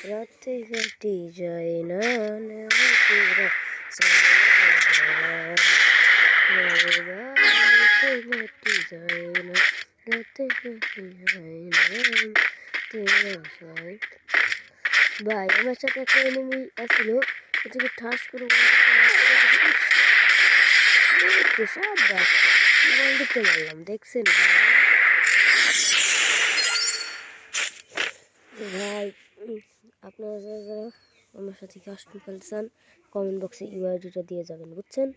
রাতে কাটি যায় না ভাই আমার সাথে একটা এনিমি আসছিল, এটাকে ঠাস করে দেখতে পারলাম, দেখছেন ভাই? আপনারা যারা আমার সাথে কাস্টম খেলতে চান কমেন্ট বক্সে ইউআইডিটা দিয়ে যাবেন, বুঝছেন?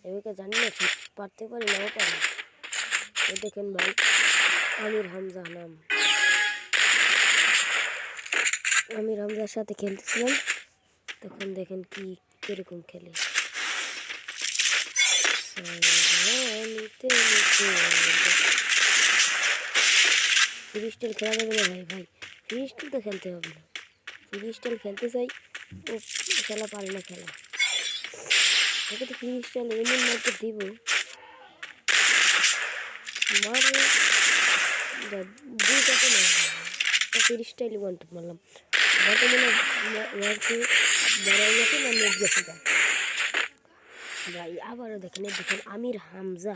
এবারে জানি না ঠিক পারতে পারি নাও পারি। দেখেন ভাই, আমির হামজা নাম, আমির হামজার সাথে খেলতেছিলাম, তখন দেখেন কি কিরকম খেলে। ফ্রিস্টাইল খেলা যাবে না ভাই, ভাই ফ্রিস্টাইল তো খেলতে হবে না। ফ্রিস্টাইল খেলতে চাই, ও খেলা পারে না খেলা। ওকে তো ফ্রিস্টাইল এমন মারতে দিব, মারে দুই কাটে না, ফ্রিস্টাইল ওয়ান টপ মারলাম। বর্তমানে ওয়ার্কে বড় গেছে না নেট গেছে গা ভাই। আবারও দেখেন আমির হামজা।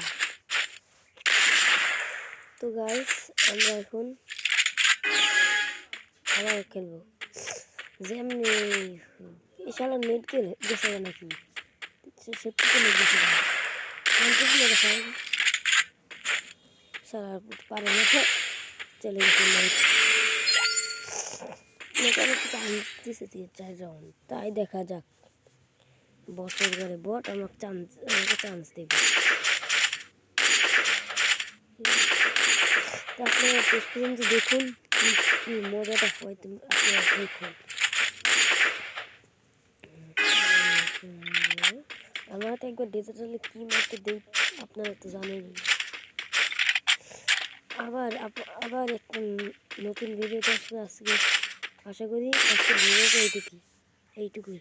তো গাইস আমরা এখন আবার খেলবো। যেমনি এই শালা নেট গেছে নাকি, সত্যি তো নেট গেছে শালা পারে না, চলে গেছে নেট। চান্স দিছে 4 রাউন্ড, তাই দেখা যাক বটের ঘরে বট আমাকে চান্স দেবে। আপনারা শেষ পর্যন্ত দেখুন কি মজাটা হয়, আপনারা দেখুন। আমরা তো একবার ডিজিটালে কি মারতে দেই আপনারা তো জানেনই। আবার একটা নতুন ভিডিওতে আসবে আজকে। আশা করি আজকে ভিডিওটা এইটুকুই।